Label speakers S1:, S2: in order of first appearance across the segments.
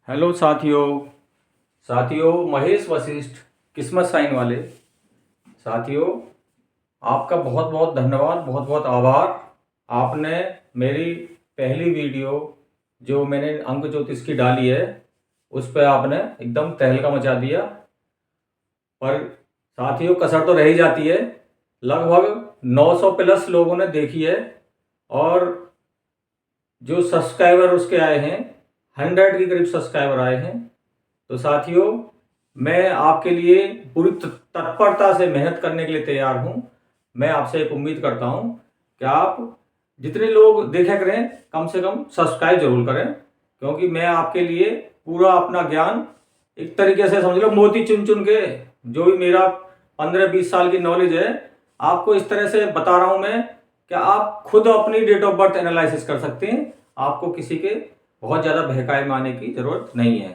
S1: Hello साथियों महेश वशिष्ठ किस्मत sign वाले साथियों, आपका बहुत बहुत धन्यवाद, बहुत बहुत आभार। आपने मेरी पहली वीडियो जो मैंने अंक ज्योतिष की डाली है उस पर आपने एकदम तहलका मचा दिया। पर साथियों, कसर तो रह ही जाती है। लगभग 900 प्लस लोगों ने देखी है और जो सब्सक्राइबर उसके आए हैं 100 के करीब सब्सक्राइबर आए हैं। तो साथियों, मैं आपके लिए पूरी तत्परता से मेहनत करने के लिए तैयार हूं। मैं आपसे एक उम्मीद करता हूं कि आप जितने लोग देखा करें कम से कम सब्सक्राइब जरूर करें, क्योंकि मैं आपके लिए पूरा अपना ज्ञान एक तरीके से समझ लो मोती चुन चुन के, जो भी मेरा 15-20 साल की नॉलेज है आपको इस तरह से बता रहा हूं मैं कि आप खुद अपनी डेट ऑफ बर्थ एनालिसिस कर सकते हैं। आपको किसी के बहुत ज़्यादा बहकाए माने की ज़रूरत नहीं है।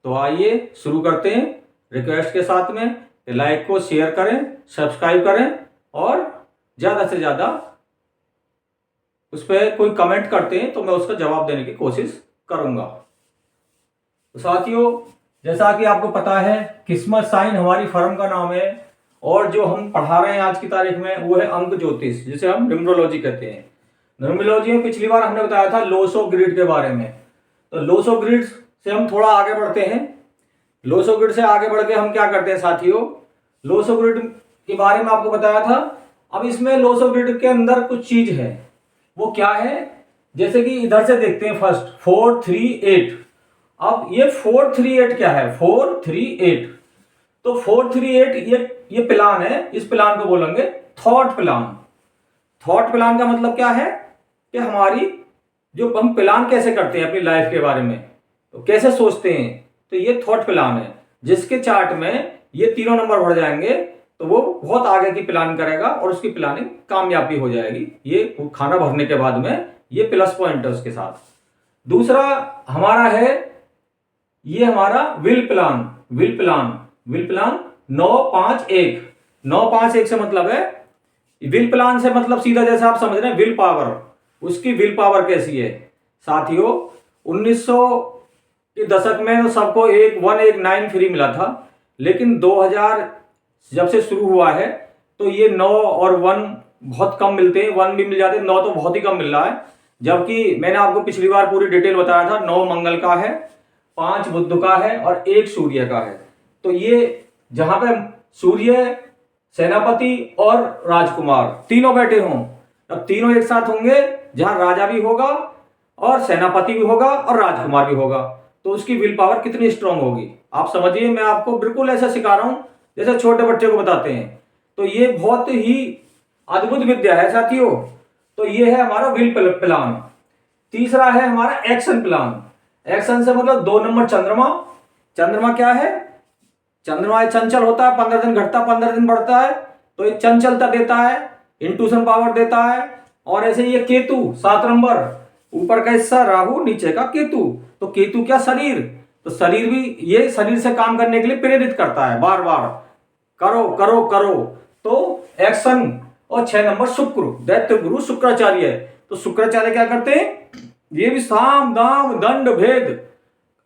S1: तो आइए शुरू करते हैं। रिक्वेस्ट के साथ में लाइक को शेयर करें, सब्सक्राइब करें और ज़्यादा से ज़्यादा उस पर कोई कमेंट करते हैं तो मैं उसका जवाब देने की कोशिश करूँगा। तो साथियों, जैसा कि आपको पता है किस्मत साइन हमारी फर्म का नाम है और जो हम पढ़ा रहे हैं आज की तारीख में वो है अंक ज्योतिष, जिसे हम न्यूमरोलॉजी कहते हैं। न्यूमरोलॉजी में पिछली बार हमने बताया था लोसो ग्रिड के बारे में। तो लोसो ग्रिड से हम थोड़ा आगे बढ़ते हैं। लोसो ग्रिड से आगे बढ़ के हम क्या करते हैं साथियों, लोसो ग्रिड के बारे में आपको बताया था। अब इसमें लोसो ग्रिड के अंदर कुछ चीज है, वो क्या है, जैसे कि इधर से देखते हैं फर्स्ट 438। अब ये 438 क्या है, 438 तो 438 ये प्लान है। इस प्लान को बोलेंगे थॉट प्लान। थॉट प्लान का मतलब क्या है कि हमारी जो हम प्लान कैसे करते हैं अपनी लाइफ के बारे में, तो कैसे सोचते हैं, तो ये थॉट प्लान है। जिसके चार्ट में ये तीनों नंबर बढ़ जाएंगे तो वो बहुत आगे की प्लान करेगा और उसकी प्लानिंग कामयाबी हो जाएगी। ये खाना भरने के बाद में ये प्लस पॉइंट है उसके साथ। दूसरा हमारा है ये हमारा विल प्लान। Will plan 951। 951 से मतलब है, विल प्लान से मतलब सीधा जैसे आप समझ रहे हैं विल पावर, उसकी विल पावर कैसी है साथियों। 1900 के दशक में तो सबको 119 फ्री मिला था, लेकिन 2000 जब से शुरू हुआ है तो ये 9 और 1 बहुत कम मिलते हैं। 1 भी मिल जाते हैं, 9 तो बहुत ही कम मिल रहा है। जबकि मैंने आपको पिछली बार पूरी डिटेल बताया था, 9 मंगल का है, 5 बुध का है और 1 सूर्य का है। तो ये जहां पे सूर्य, सेनापति और राजकुमार तीनों बैठे हों, अब तीनों एक साथ होंगे, जहां राजा भी होगा और सेनापति भी होगा और राजकुमार भी होगा, तो उसकी विल पावर कितनी स्ट्रांग होगी आप समझिए। मैं आपको बिल्कुल ऐसा सिखा रहा हूं जैसे छोटे बच्चे को बताते हैं। तो ये बहुत ही अद्भुत विद्या है साथियों। तो ये है हमारा विल प्लान। तीसरा है हमारा एक्शन प्लान। एक्शन से मतलब 2 नंबर चंद्रमा। चंद्रमा क्या है, चंद्रमा चंचल होता है, 15 दिन घटता 15 दिन बढ़ता है, तो ये चंचलता देता है, इंट्यूशन पावर देता है। और ऐसे ये केतु 7 नंबर, ऊपर का हिस्सा राहु, नीचे का केतु। तो केतु क्या, शरीर। तो शरीर भी ये शरीर से काम करने के लिए प्रेरित करता है, बार बार करो करो करो। तो एक्शन। और 6 नंबर शुक्र, दैत्य गुरु शुक्राचार्य। तो शुक्राचार्य क्या करते हैं, ये भी साम दाम दंड भेद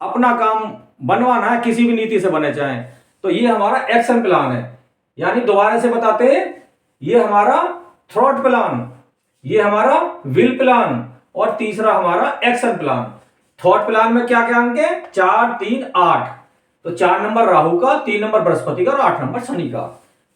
S1: अपना काम बनवाना है, किसी भी नीति से बने चाहे। तो ये हमारा एक्शन प्लान है। यानी दोबारा से बताते हैं, ये हमारा थॉट प्लान, ये हमारा विल प्लान और तीसरा हमारा एक्शन प्लान। थॉट प्लान में क्या क्या अंक है, 4 3 8। तो 4 नंबर राहु का, 3 नंबर बृहस्पति का और 8 नंबर शनि का।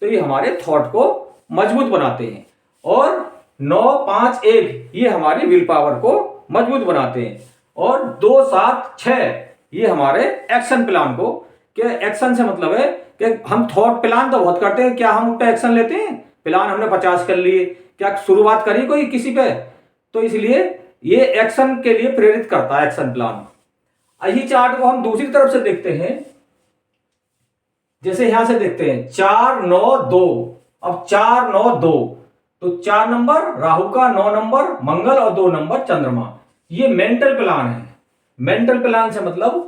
S1: तो ये हमारे थॉट को मजबूत बनाते हैं। और 9 5 1 ये हमारी विल पावर को मजबूत बनाते हैं। और 2 7 6 ये हमारे एक्शन प्लान को, क्या एक्शन से मतलब है कि हम थॉट प्लान तो बहुत करते हैं, क्या हम उस पर एक्शन लेते हैं। प्लान हमने 50 कर लिए, क्या शुरुआत करी कोई किसी पे, तो इसलिए ये एक्शन के लिए प्रेरित करता है एक्शन प्लान। यही चार्ट को हम दूसरी तरफ से देखते हैं, जैसे यहां से देखते हैं 4 9 2। अब 4 9 2 तो 4 नंबर राहु का, 9 नंबर मंगल और 2 नंबर चंद्रमा। ये मेंटल प्लान है। मेंटल प्लान से मतलब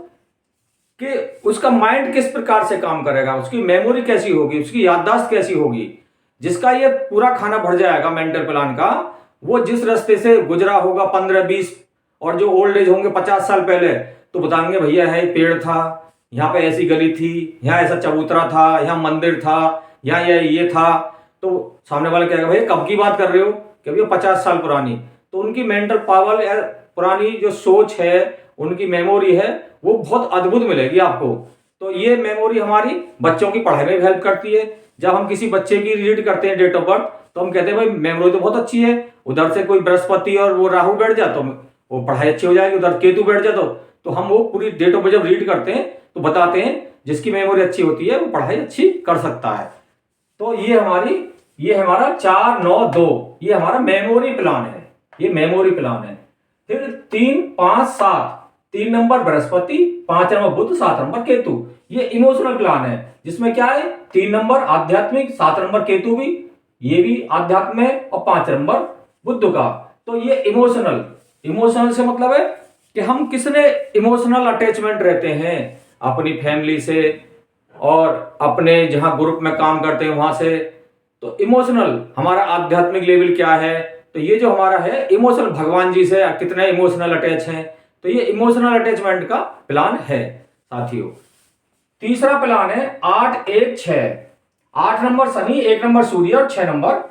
S1: कि उसका माइंड किस प्रकार से काम करेगा, उसकी मेमोरी कैसी होगी, उसकी याददाश्त कैसी होगी। जिसका ये पूरा खाना भर जाएगा मेंटल प्लान का, वो जिस रास्ते से गुजरा होगा 15 20 और जो ओल्ड एज होंगे 50 साल पहले, तो बताएंगे भैया है पेड़ था, यहाँ पे ऐसी गली थी, यहाँ ऐसा चबूतरा था, यहाँ मंदिर था, यहाँ ये था। तो सामने वाला कहेगा भैया कब की बात कर रहे हो, कि भैया 50 साल पुरानी। तो उनकी मेंटल पावर या पुरानी जो सोच है, उनकी मेमोरी है, वो बहुत अद्भुत मिलेगी आपको। तो ये मेमोरी हमारी बच्चों की पढ़ाई में भी हेल्प करती है। जब हम किसी बच्चे की रीड करते हैं डेट ऑफ बर्थ, तो हम कहते हैं भाई मेमोरी तो बहुत अच्छी है, उधर से कोई बृहस्पति और वो राहु बैठ जाए तो वो पढ़ाई अच्छी हो जाएगी, उधर केतु बैठ जाए तो हम वो पूरी डेट ऑफ बर्थ जब रीड करते हैं तो बताते हैं जिसकी मेमोरी अच्छी होती है वो पढ़ाई अच्छी कर सकता है। तो ये हमारा 4 9 2 ये हमारा मेमोरी प्लान है, ये मेमोरी प्लान है। फिर 3 5 7, 3 नंबर बृहस्पति, 5 नंबर बुध, 7 नंबर केतु, ये इमोशनल प्लान है। जिसमें क्या है, 3 नंबर आध्यात्मिक, 7 नंबर केतु भी, ये भी आध्यात्म है, और 5 नंबर बुध का। तो ये इमोशनल से मतलब है कि हम किसने इमोशनल अटैचमेंट रहते हैं अपनी फैमिली से और अपने जहां ग्रुप में काम करते हैं वहां से। तो इमोशनल हमारा आध्यात्मिक लेवल क्या है, तो ये जो हमारा है इमोशनल, भगवान जी से कितने इमोशनल अटैच हैं, तो ये इमोशनल अटैचमेंट का प्लान है साथियों। तीसरा प्लान है 8 1 6, 8 नंबर शनि, 1 नंबर सूर्य और 6 नंबर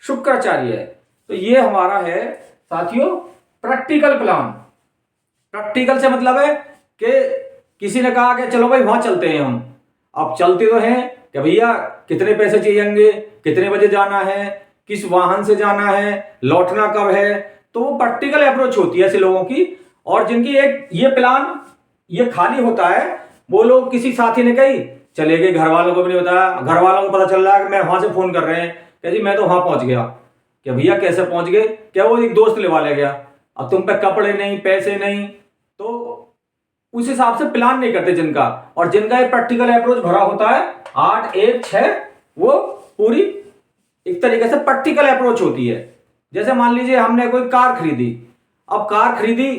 S1: शुक्राचार्य है। तो ये हमारा है साथियों प्रैक्टिकल प्लान। प्रैक्टिकल से मतलब है कि किसी ने कहा कि चलो भाई वहां चलते हैं हम, अब चलते तो हैं कि भैया कितने पैसे चाहिएंगे, कितने बजे जाना है, किस वाहन से जाना है, लौटना कब है। तो वो प्रैक्टिकल अप्रोच होती है ऐसे लोगों की। और जिनकी एक ये प्लान ये खाली होता है, वो लोग किसी साथी ने कही चले गए, घर वालों को भी नहीं बताया, घर वालों को पता चल रहा है कि मैं वहां से फोन कर रहे हैं कि जी मैं तो वहां पहुंच गया। क्या भैया कैसे पहुंच गए, क्या वो एक दोस्त लेवा ले गया, अब तुम पे कपड़े नहीं, पैसे नहीं, तो उस हिसाब से प्लान नहीं करते जिनका। और जिनका ये प्रैक्टिकल अप्रोच भरा होता है 8 1 6, वो पूरी एक तरीके से प्रैक्टिकल अप्रोच होती है। जैसे मान लीजिए हमने कोई कार खरीदी, अब कार खरीदी,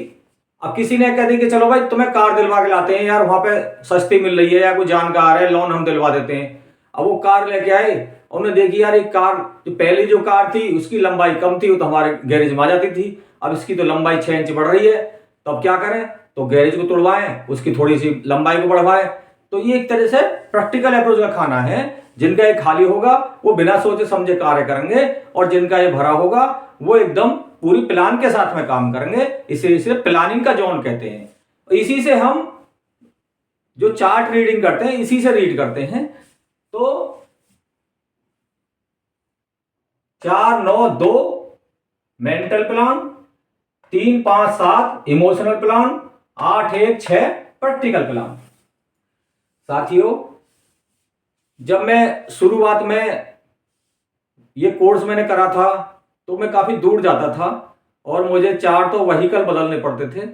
S1: अब किसी ने कह दी कि चलो भाई तुम्हें कार दिलवा के लाते हैं यार, वहां पे सस्ती मिल रही है या कोई जानकार है, लोन हम दिलवा देते हैं। अब वो कार लेके आए, उन्होंने देखी यार एक कार जो पहली जो कार थी उसकी लंबाई कम थी, वो तो हमारे गैरेज में आ जाती थी, अब इसकी तो लंबाई 6 इंच बढ़ रही है, तो अब क्या करें, तो गैरेज को तोड़वाएं, उसकी थोड़ी सी लंबाई को बढ़वाएं। तो ये एक तरह से प्रैक्टिकल अप्रोच का खाना है। जिनका ये खाली होगा वो बिना सोचे समझे कार्य करेंगे, और जिनका ये भरा होगा वो एकदम पूरी प्लान के साथ में काम करेंगे। इसे प्लानिंग का जोन कहते हैं। इसी से हम जो चार्ट रीडिंग करते हैं इसी से रीड करते हैं। तो 4 9 2 mental plan, 3 5 7 emotional plan, 8 1 6 practical plan. साथियों जब मैं शुरुआत में ये कोर्स मैंने करा था तो मैं काफ़ी दूर जाता था और मुझे 4 तो व्हीकल बदलने पड़ते थे।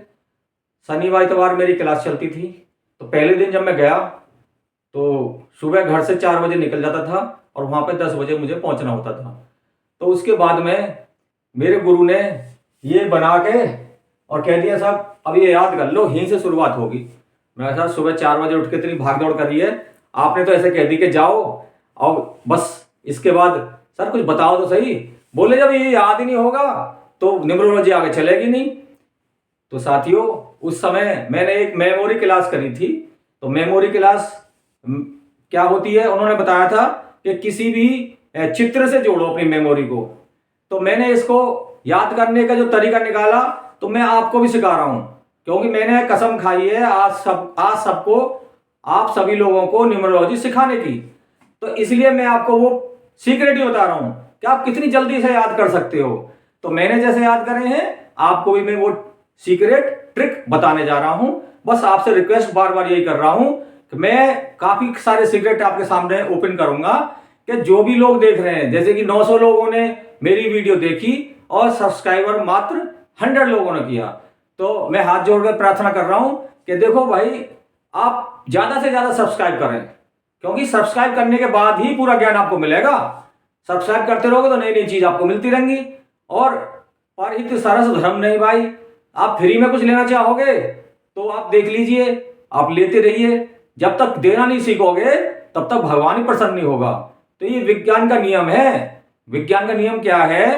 S1: शनिवार इतवार मेरी क्लास चलती थी, तो पहले दिन जब मैं गया तो सुबह घर से 4 बजे निकल जाता था और वहाँ पे 10 बजे मुझे पहुँचना होता था। तो उसके बाद में मेरे गुरु ने ये बना के और कह दिया साहब अब ये याद कर लो, यहीं से शुरुआत होगी। मैं साहब सुबह 4 बजे उठ के इतनी भाग दौड़ करी है, आपने तो ऐसे कह दी कि जाओ और बस, इसके बाद सर कुछ बताओ तो सही। बोले जब ये याद ही नहीं होगा तो न्यूमरोलॉजी आगे चलेगी नहीं। तो साथियों उस समय मैंने एक मेमोरी क्लास करी थी। तो मेमोरी क्लास क्या होती है, उन्होंने बताया था कि किसी भी चित्र से जोड़ो अपनी मेमोरी को। तो मैंने इसको याद करने का जो तरीका निकाला तो मैं आपको भी सिखा रहा हूं, क्योंकि मैंने कसम खाई है आज सबको, आप सभी लोगों को न्यूमरोलॉजी सिखाने की। तो इसलिए मैं आपको वो सीक्रेट ही बता रहा हूं कि आप कितनी जल्दी से याद कर सकते हो। तो मैंने जैसे याद करे हैं आपको भी मैं वो सीक्रेट ट्रिक बताने जा रहा हूं। बस आपसे रिक्वेस्ट बार बार यही कर रहा हूं कि मैं काफी सारे सीक्रेट आपके सामने ओपन करूंगा कि जो भी लोग देख रहे हैं, जैसे कि 900 लोगों ने मेरी वीडियो देखी और सब्सक्राइबर मात्र 100 लोगों ने किया, तो मैं हाथ जोड़कर प्रार्थना कर रहा हूं कि देखो भाई आप ज्यादा से ज्यादा सब्सक्राइब करें, क्योंकि सब्सक्राइब करने के बाद ही पूरा ज्ञान आपको मिलेगा। सब्सक्राइब करते रहोगे तो नई नई चीज आपको मिलती रहेंगी। और परहित सरस धर्म नहीं भाई, आप फ्री में कुछ लेना चाहोगे तो आप देख लीजिए, आप लेते रहिए, जब तक देना नहीं सीखोगे तब तक भगवान ही प्रसन्न नहीं होगा। तो ये विज्ञान का नियम है। विज्ञान का नियम क्या है,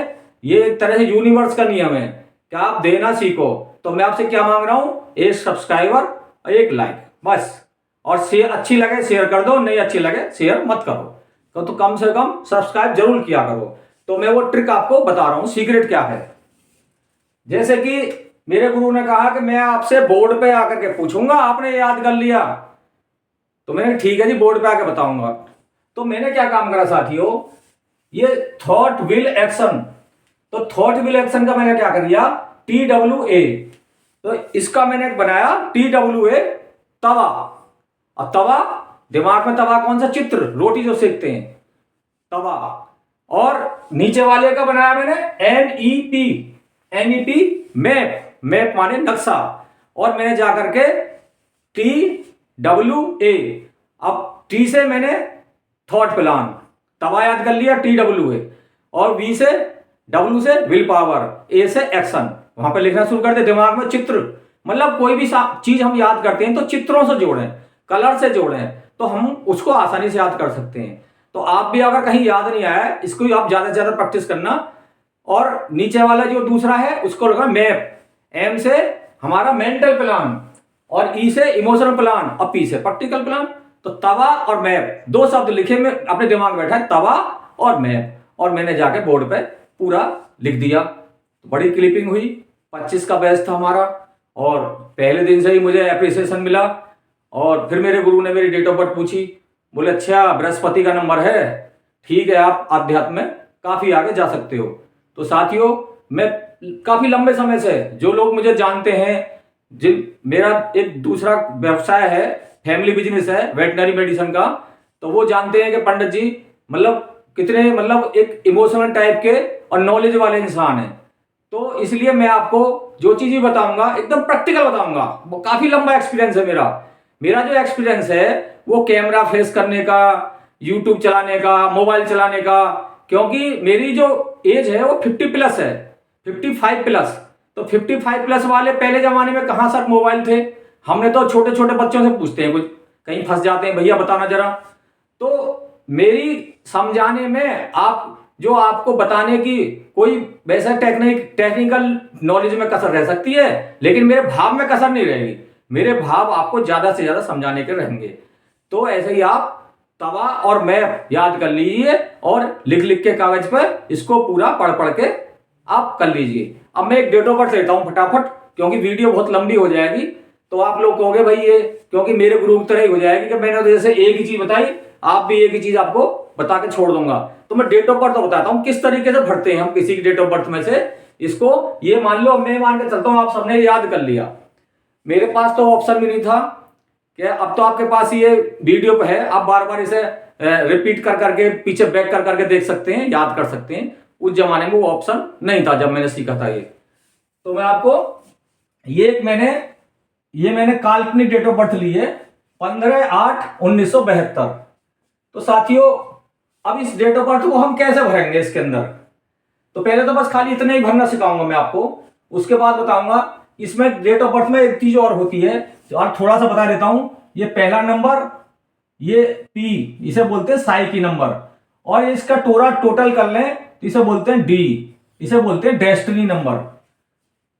S1: ये एक तरह से यूनिवर्स का नियम है कि आप देना सीखो। तो मैं आपसे क्या मांग रहा हूं, एक सब्सक्राइबर और एक लाइक बस। और शेयर अच्छी लगे शेयर कर दो, नहीं अच्छी लगे शेयर मत करो, तो कम से कम सब्सक्राइब जरूर किया करो। तो मैं वो ट्रिक आपको बता रहा हूं, सीक्रेट क्या है। जैसे कि मेरे गुरु ने कहा कि मैं आपसे बोर्ड पे आकर के पूछूंगा, आपने याद कर लिया, तो मैंने ठीक है जी बोर्ड पे आके बताऊंगा। तो मैंने क्या काम करा साथियों, ये थॉट विल एक्शन, तो थॉट विल एक्शन का मैंने क्या कर दिया, TWA, तो इसका मैंने बनाया TWA तवा। और तवा, दिमाग में तवा कौन सा, चित्र, रोटी जो सेकते हैं, तवा। और नीचे वाले का बनाया मैंने NEP, मैप, मैप माने नक्शा। और मैंने जाकर के TWA, अब T से मैंने थॉट प्लान, तवा याद कर लिया, TWA, और V से, W से विल पावर, A से एक्शन। वहां पे लिखना शुरू करते, दिमाग में चित्र, मतलब कोई भी चीज हम याद करते हैं तो चित्रों से जोड़ें, कलर से जोड़ें, तो हम उसको आसानी से याद कर सकते हैं। तो आप भी अगर कहीं याद नहीं आया, इसको आप ज्यादा से ज्यादा प्रैक्टिस करना। और नीचे वाला जो दूसरा है उसको रखना मैप, M से हमारा मेंटल प्लान, और E से इमोशनल प्लान, और P से प्रैक्टिकल प्लान। तो तवा और मैप, दो शब्द लिखे, में अपने दिमाग में बैठा है तवा और मैप, और मैंने जाके बोर्ड पे पूरा लिख दिया। तो बड़ी क्लिपिंग हुई, 25 का बैच था हमारा, और पहले दिन से ही मुझे अप्रिसिएशन मिला। और फिर मेरे गुरु ने मेरी डेट ऑफ बर्थ पूछी, बोले अच्छा बृहस्पति का नंबर है, ठीक है आप अध्यात्म में काफी आगे जा सकते हो। तो साथियों, मैं काफी लंबे समय से, जो लोग मुझे जानते हैं, जिन मेरा एक दूसरा व्यवसाय है, फैमिली बिजनेस है वेटनरी मेडिसिन का, तो वो जानते हैं कि पंडित जी मतलब कितने, मतलब एक इमोशनल टाइप के और नॉलेज वाले इंसान हैं। तो इसलिए मैं आपको जो चीज भी बताऊंगा एकदम प्रैक्टिकल बताऊंगा। वो काफी लंबा एक्सपीरियंस है मेरा। मेरा जो एक्सपीरियंस है वो कैमरा फेस करने का, यूट्यूब चलाने का, मोबाइल चलाने का, क्योंकि मेरी जो एज है वो 50 प्लस है, 55 प्लस। तो 55 प्लस वाले पहले जमाने में कहाँ सर मोबाइल थे, हमने तो छोटे छोटे बच्चों से पूछते हैं, कुछ कहीं फंस जाते हैं, भैया बताना जरा। तो मेरी समझाने में, आप जो आपको बताने की कोई वैसा टेक्निकल नॉलेज में कसर रह सकती है, लेकिन मेरे भाव में कसर नहीं रहेगी। मेरे भाव आपको ज्यादा से ज्यादा समझाने के रहेंगे। तो ऐसे ही आप तवा और मैप याद कर लीजिए, और लिख लिख के कागज पर इसको पूरा पढ़ पढ़ के आप कर लीजिए। अब मैं एक डेट ऑफ बर्थ लेता हूं फटाफट, क्योंकि वीडियो बहुत लंबी हो जाएगी। तो आप लोग कहोगे भाई ये, क्योंकि मेरे गुरु की तरह ही हो जाएगी कि मैंने तो जैसे एक ही चीज बताई, आप भी एक ही चीज आपको बता के छोड़ दूंगा। तो मैं डेट ऑफ बर्थ तो बताता हूं किस तरीके से भरते हैं हम किसी की डेट ऑफ बर्थ में से इसको। ये मान लो, मैं मान के चलता हूं आप सबने याद कर लिया, मेरे पास तो ऑप्शन भी नहीं था कि अब तो आपके पास ये वीडियो पे है, आप बार बार इसे रिपीट कर करके, पीछे बैक कर करके देख सकते हैं, याद कर सकते हैं। उस जमाने में वो ऑप्शन नहीं था जब मैंने सीखा था ये। तो मैं आपको ये मैंने काल्पनिक डेट ऑफ बर्थ ली है, 15/8/1972। तो साथियों, अब इस डेट ऑफ बर्थ को हम कैसे भरेंगे इसके अंदर, तो पहले तो बस खाली इतना ही भरना सिखाऊंगा मैं आपको, उसके बाद बताऊंगा। इसमें डेट ऑफ बर्थ में एक चीज और होती है, और थोड़ा सा बता देता हूं। ये पहला नंबर, ये P, इसे बोलते हैं साइकी नंबर, और इसका टोटल कर लें तो इसे बोलते हैं D, इसे बोलते हैं डेस्टिनी नंबर।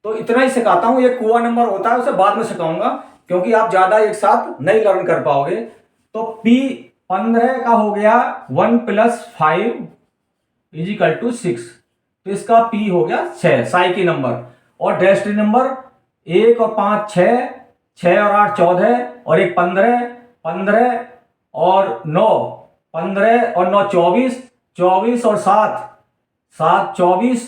S1: तो इतना ही सिखाता हूं, ये कुआ नंबर होता है, उसे बाद में सिखाऊंगा, क्योंकि आप ज्यादा एक साथ नहीं लर्न कर पाओगे। तो P15 का हो गया 1 + 5 = 6, तो इसका P हो गया 6, साइकी नंबर। और डेस्टिनी नंबर 1 और 5 6, 6 और 8 14, और एक 15, 15 और 9, 15 और 9 24, 24 और 7 7 24,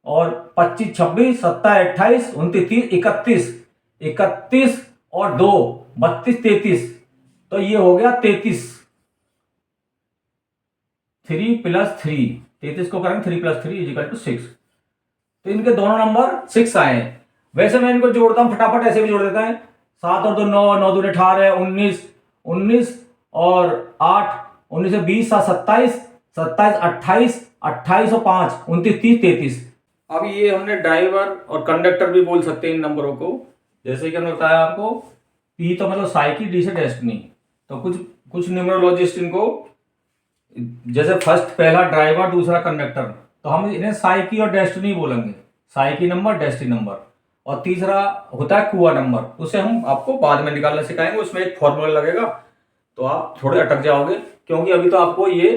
S1: और 25 26, 27 28, 29 30, 31, 31 और 2 32 33। तो ये हो गया 33, 3 + 3, 33 को करेंगे 3 + 3 = 6। तो इनके दोनों नंबर 6 आए हैं। वैसे मैं इनको जोड़ता हूं फटाफट, ऐसे भी जोड़ देता है, 7 और 2 9, 9 दूनी 18, 19, 19 और 8 19 से 20, 7 27, 27 28, 28 और 5 29 30 33। अब ये हमने ड्राइवर और कंडक्टर भी बोल सकते हैं इन नंबरों को, जैसे कि हमने बताया आपको। P तो मतलब साइकी, D से डेस्टिनी। तो कुछ न्यूमरोलॉजिस्ट इनको, जैसे फर्स्ट पहला ड्राइवर, दूसरा कंडक्टर, तो हम इन्हें साइकी और डेस्टिनी बोलेंगे, साइकी नंबर, डेस्टिनी नंबर। और तीसरा होता है कुआ नंबर, उसे हम आपको बाद में निकालना सिखाएंगे, उसमें एक फॉर्मूला लगेगा, तो आप थोड़े अटक जाओगे, क्योंकि अभी तो आपको ये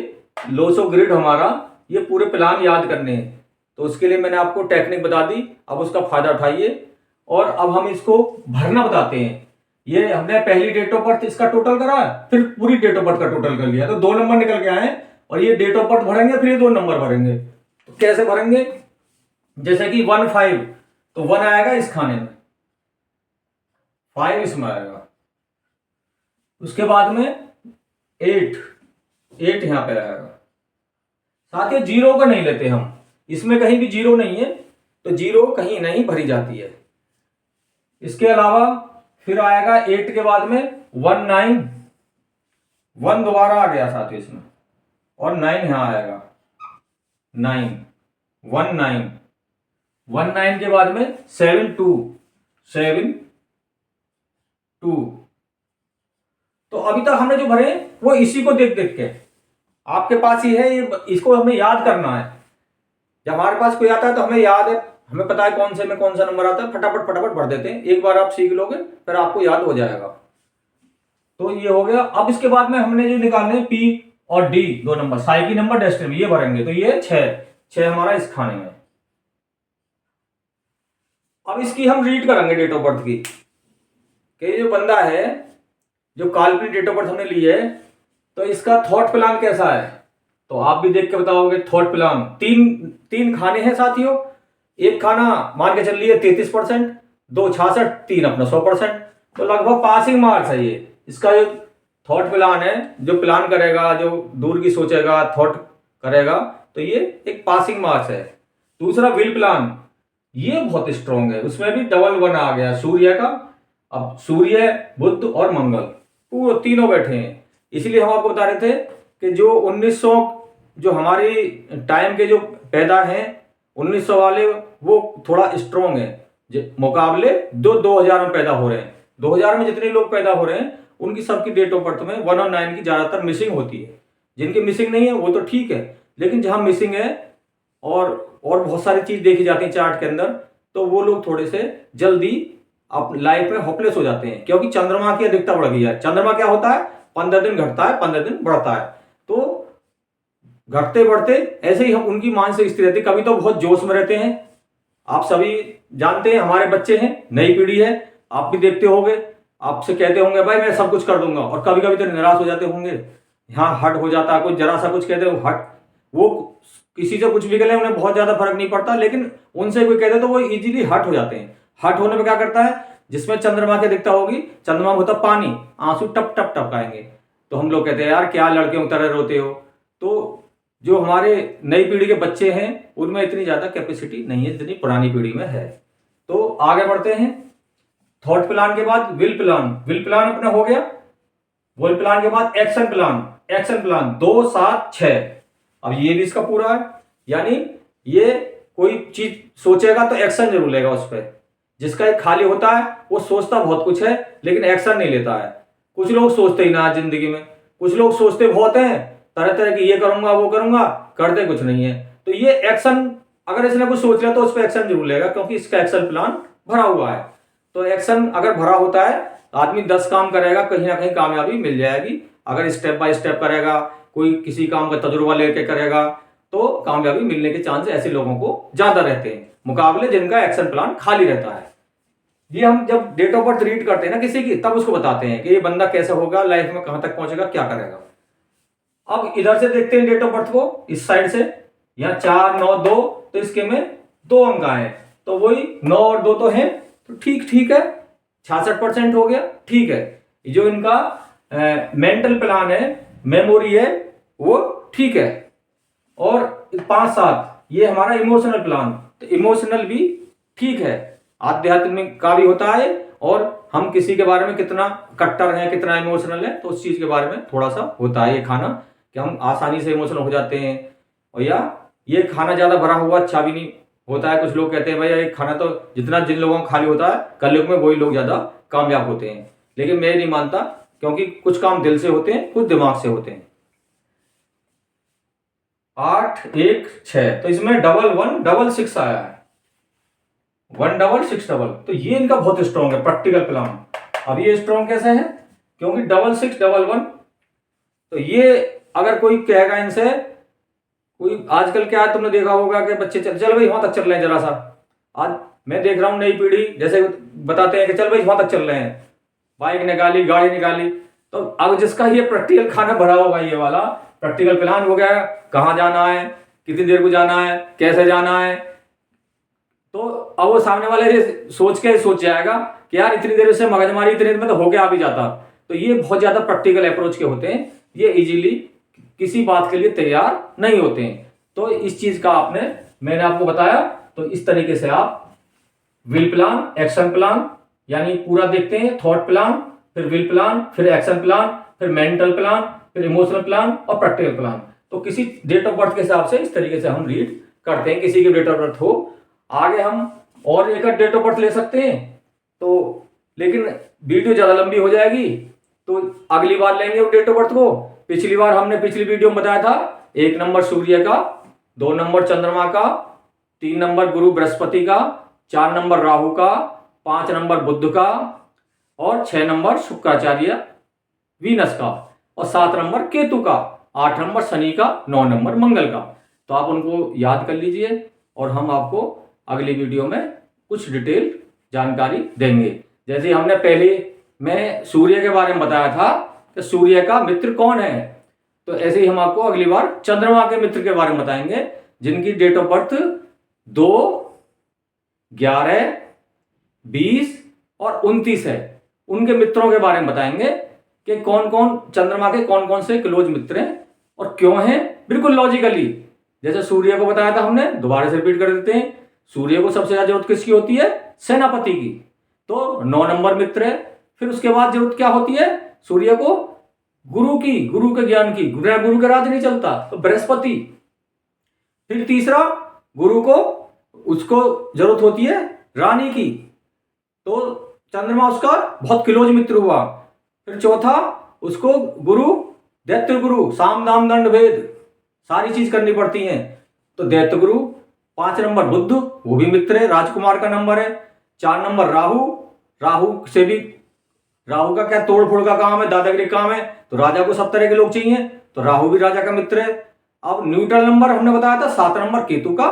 S1: लॉस ऑफ ग्रिड हमारा ये पूरे प्लान याद करने हैं। तो उसके लिए मैंने आपको टेक्निक बता दी, अब उसका फायदा उठाइए। और अब हम इसको भरना बताते हैं। ये हमने पहली डेट ऑफ बर्थ इसका टोटल करा, फिर पूरी डेट ऑफ बर्थ का टोटल कर लिया, तो 2 नंबर निकल के आए, और ये डेट ऑफ बर्थ भरेंगे, फिर ये 2 नंबर भरेंगे। तो कैसे भरेंगे, जैसे कि 1 5, तो 1 आएगा इस खाने में, 5 इसमें आएगा, उसके बाद में 8 यहां पे आएगा। साथ ही 0 का नहीं लेते हम, इसमें कहीं भी 0 नहीं है, तो 0 कहीं नहीं भरी जाती है। इसके अलावा फिर आएगा 8 के बाद में 1 9, 1 दोबारा आ गया साथ ही इसमें, और 9 यहां आएगा, 9 1 9, 1 9 के बाद में 7 2, 7 2। तो अभी तक हमने जो भरे वो इसी को देख देख के, आपके पास ही है ये, इसको हमें याद करना है। जब हमारे पास कोई आता है तो हमें याद है, हमें पता है कौन से में कौन सा नंबर आता है, फटाफट फटाफट भर देते हैं। एक बार आप सीख लोगे फिर आपको याद हो जाएगा। तो ये हो गया। अब इसके बाद में हमने जो निकालने पी और डी 2 नंबर, साई की नंबर डेस्टिनी, ये भरेंगे, तो ये 6 हमारा इस खाने में। अब इसकी हम रीड करेंगे डेट ऑफ बर्थ की, कि जो बंदा है, जो काल्पनिक डेट ऑफ बर्थ हमने ली है, तो इसका थॉट प्लान कैसा है, तो आप भी देख के बताओगे। थॉट प्लान तीन खाने हैं साथियों, एक खाना मान के चल लिए 33%, 2 66, 3 अपना 100%, तो लगभग पासिंग मार्क्स है ये। इसका जो थॉट प्लान है, जो प्लान करेगा, जो दूर की सोचेगा, थॉट करेगा, तो ये एक पासिंग मार्क्स है। दूसरा विल प्लान, ये बहुत स्ट्रॉन्ग है, उसमें भी डबल 1 आ गया सूर्य का। अब सूर्य, बुध और मंगल पूरे तीनों बैठे हैं, इसलिए हम आपको बता रहे थे कि जो 1900 जो हमारी टाइम के जो पैदा हैं 1900 वाले, वो थोड़ा स्ट्रॉन्ग है मुकाबले 2000 में पैदा हो रहे हैं। 2000 में जितने लोग पैदा हो रहे हैं उनकी सबकी डेट ऑफ बर्थ में 1 और 9 की ज्यादातर मिसिंग होती है। जिनकी मिसिंग नहीं है वो तो ठीक है, लेकिन जहां मिसिंग है और बहुत सारी चीज देखी जाती है चार्ट के अंदर, तो वो लोग थोड़े से जल्दी आप लाइफ में होपलेस हो जाते हैं, क्योंकि चंद्रमा की अधिकता बढ़ गई है। चंद्रमा क्या होता है, 15 दिन घटता है, 15 दिन बढ़ता है, तो घटते बढ़ते ऐसे ही हम उनकी मानसिक स्थिति रहती है। कभी तो बहुत जोश में रहते हैं, आप सभी जानते हैं, हमारे बच्चे हैं, नई पीढ़ी है, आप भी देखते होंगे, आपसे कहते होंगे भाई मैं सब कुछ कर दूंगा, और कभी कभी तो निराश हो जाते होंगे, यहाँ हट हो जाता है, कुछ जरा सा कुछ कहते हो हट, वो किसी से कुछ भी कह ले उन्हें बहुत ज्यादा फर्क नहीं पड़ता, लेकिन उनसे कोई कहते तो वो इजीली हट हो जाते हैं। हट होने में क्या करता है, जिसमें चंद्रमा की दिखता होगी, चंद्रमा में होता पानी, आंसू टप टप टप आएंगे, तो हम लोग कहते हैं यार क्या लड़के तरह रोते हो। तो जो हमारे नई पीढ़ी के बच्चे हैं उनमें इतनी ज्यादा कैपेसिटी नहीं है जितनी पुरानी पीढ़ी में है। तो आगे बढ़ते हैं। थॉट प्लान के बाद विल प्लान अपना हो गया। विल प्लान के बाद एक्शन प्लान 2 7 6। अब ये भी इसका पूरा है, यानी ये कोई चीज सोचेगा तो एक्शन जरूर लेगा उस पर। जिसका एक खाली होता है वो सोचता बहुत कुछ है लेकिन एक्शन नहीं लेता है। कुछ लोग सोचते ही ना जिंदगी में, कुछ लोग सोचते बहुत हैं, तरह तरह की ये करूंगा वो करूंगा, करते कुछ नहीं है। तो ये एक्शन, अगर इसने कुछ सोच लिया तो उस पर एक्शन जरूर लेगा, क्योंकि इसका एक्शन प्लान भरा हुआ है। तो एक्शन अगर भरा होता है आदमी 10 काम करेगा, कहीं ना कहीं कामयाबी मिल जाएगी। अगर स्टेप बाय स्टेप करेगा, कोई किसी काम का तजुर्बा लेके करेगा, तो कामयाबी मिलने के चांस ऐसे लोगों को ज्यादा रहते हैं मुकाबले जिनका एक्शन प्लान खाली रहता है। ये हम जब डेट ऑफ बर्थ रीड करते हैं ना किसी की, तब उसको बताते हैं कि ये बंदा कैसा होगा, लाइफ में कहां तक पहुंचेगा, क्या करेगा। अब इधर से देखते हैं डेट ऑफ बर्थ को, इस साइड से, यहाँ 4 9 2, तो इसके में 2 अंक आए, तो वही 9 और 2 तो है, तो ठीक है, 66% हो गया, ठीक है। जो इनका मेंटल प्लान है, मेमोरी है, वो ठीक है। और 5 7 ये हमारा इमोशनल प्लान, तो इमोशनल भी ठीक है। आध्यात्मिक का भी होता है, और हम किसी के बारे में कितना कट्टर है, कितना इमोशनल है, तो उस चीज के बारे में थोड़ा सा होता है ये खाना, कि हम आसानी से इमोशनल हो जाते हैं। और या ये खाना ज्यादा भरा हुआ अच्छा भी नहीं होता है। कुछ लोग कहते हैं भाई ये खाना तो जितना जिन लोगों को खाली होता है कलयुग में वही लोग ज्यादा कामयाब होते हैं, लेकिन मैं नहीं मानता, क्योंकि कुछ काम दिल से होते हैं, कुछ दिमाग से होते हैं। 8 1 6, तो इसमें 1 1 6 6 आया है, 166 तो ये इनका बहुत स्ट्रॉन्ग है प्रैक्टिकल प्लान। अब ये स्ट्रॉन्ग कैसे है, क्योंकि 6611 तो ये अगर कोई कहेगा इनसे, कोई आजकल क्या है तुमने देखा होगा कि बच्चे चल भाई वहां तक चल रहे हैं जरा सा। आज मैं देख रहा हूँ नई पीढ़ी जैसे बताते हैं कि चल भाई वहां तक चल रहे हैं, बाइक निकाली, गाड़ी निकाली। तो अब जिसका ये प्रैक्टिकल खाना भरा होगा, ये वाला प्रैक्टिकल प्लान हो गया, कहाँ जाना है, कितनी देर को जाना है, कैसे जाना है, तो अब वो सामने वाले सोच जाएगा कि यार इतनी देर से मगजमारी, इतनी देर में तो होके आ भी जाता। तो ये बहुत ज्यादा प्रैक्टिकल अप्रोच के होते हैं, ये इजीली किसी बात के लिए तैयार नहीं होते हैं। तो इस चीज का मैंने आपको बताया। तो इस तरीके से आप विल प्लान, एक्शन प्लान, यानी पूरा देखते हैं, थॉट प्लान, फिर विल प्लान, फिर एक्शन प्लान, फिर मेंटल प्लान, फिर इमोशनल प्लान और प्रैक्टिकल प्लान। तो किसी डेट ऑफ बर्थ के हिसाब से इस तरीके से हम रीड करते हैं, किसी की डेट ऑफ बर्थ हो। आगे हम और एक डेट ऑफ बर्थ ले सकते हैं, तो लेकिन वीडियो ज्यादा लंबी हो जाएगी, तो अगली बार लेंगे वो डेट ऑफ बर्थ को। पिछली बार हमने पिछली वीडियो में बताया था 1 नंबर सूर्य का, 2 नंबर चंद्रमा का, 3 नंबर गुरु बृहस्पति का, 4 नंबर राहु का, 5 नंबर बुध का और 6 नंबर शुक्राचार्य वीनस का और 7 नंबर केतु का, 8 नंबर शनि का, 9 नंबर मंगल का। तो आप उनको याद कर लीजिए और हम आपको अगली वीडियो में कुछ डिटेल जानकारी देंगे। जैसे हमने पहले मैं सूर्य के बारे में बताया था कि सूर्य का मित्र कौन है, तो ऐसे ही हम आपको अगली बार चंद्रमा के मित्र के बारे में बताएंगे, जिनकी डेट ऑफ बर्थ 2, 11, 20 और 29 है। उनके मित्रों के बारे में बताएंगे कि कौन कौन चंद्रमा के कौन कौन से क्लोज मित्र हैं और क्यों हैं, बिल्कुल लॉजिकली। जैसे सूर्य को बताया था हमने, दोबारा से रिपीट कर देते हैं। सूर्य को सबसे ज्यादा जरूरत किसकी होती है, सेनापति की, तो 9 नंबर मित्र है। फिर उसके बाद जरूरत क्या होती है सूर्य को, गुरु की, गुरु के ज्ञान की, गुरु का राज नहीं चलता तो बृहस्पति। फिर तीसरा गुरु को, उसको जरूरत होती है रानी की, तो चंद्रमा उसका बहुत क्लोज मित्र हुआ। फिर चौथा उसको गुरु, दैत्य गुरु, साम दाम दंड भेद सारी चीज करनी पड़ती है, तो दैत्य गुरु। 5 नंबर बुध, वो भी मित्र है, राजकुमार का नंबर है। 4 नंबर राहु, राहु से भी, राहु का क्या तोड़ फोड़ का काम है, दादागिरी काम है, तो राजा को सब तरह के लोग चाहिए, तो राहु भी राजा का मित्र है। अब न्यूट्रल नंबर हमने बताया था 7 नंबर केतु का,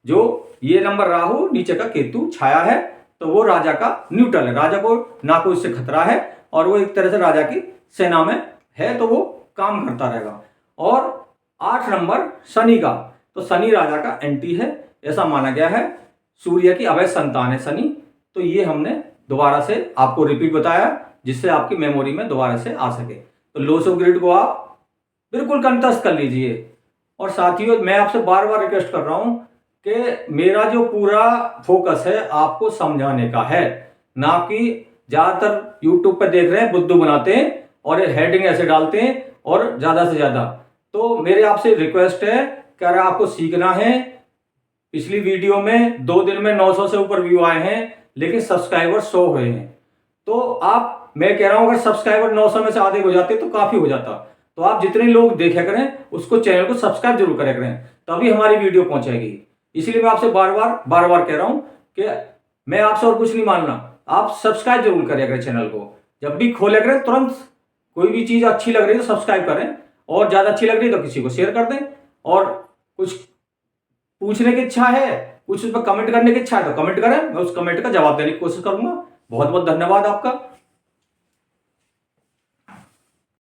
S1: जो ये नंबर राहु, नीचे का केतु छाया है, तो वो राजा का न्यूट्रल है, राजा को ना कोई उससे खतरा है और वो एक तरह से राजा की सेना में है, तो वो काम करता रहेगा। और 8 नंबर शनि का, तो शनि राजा का एंटी है, ऐसा माना गया है, सूर्य की अवैध संतान है शनि। तो ये हमने दोबारा से आपको रिपीट बताया, जिससे आपकी मेमोरी में दोबारा से आ सके। तो लॉस ऑफ ग्रिड को आप बिल्कुल कंठस्थ कर लीजिए। और साथियों, मैं आपसे बार बार रिक्वेस्ट कर रहा हूं कि मेरा जो पूरा फोकस है आपको समझाने का है, ना कि ज्यादातर यूट्यूब पर देख रहे हैं बुद्धू बनाते हैं और हेडिंग ऐसे डालते हैं और ज्यादा से ज्यादा। तो मेरे आपसे रिक्वेस्ट है कि अगर आपको सीखना है, पिछली वीडियो में 2 दिन में 900 से ऊपर व्यू आए हैं, लेकिन सब्सक्राइबर 100 हुए हैं। तो आप, मैं कह रहा हूं अगर सब्सक्राइबर 900 में से आधे हो जाते तो काफी हो जाता। तो आप जितने लोग देखा करें उसको, चैनल को सब्सक्राइब जरूर करें करें, तभी हमारी वीडियो पहुंचेगी। इसलिए मैं आपसे बार बार कह रहा हूं कि मैं आपसे और कुछ नहीं मानना, आप सब्सक्राइब जरूर करें करें चैनल को। जब भी खोले करें तुरंत, कोई भी चीज अच्छी लग रही है तो सब्सक्राइब करें, और ज्यादा अच्छी लग रही है तो किसी को शेयर कर दें। और कुछ पूछने की इच्छा है, कुछ उस पर कमेंट करने की इच्छा है तो कमेंट करें, मैं उस कमेंट का जवाब देने की कोशिश करूंगा। बहुत बहुत धन्यवाद आपका।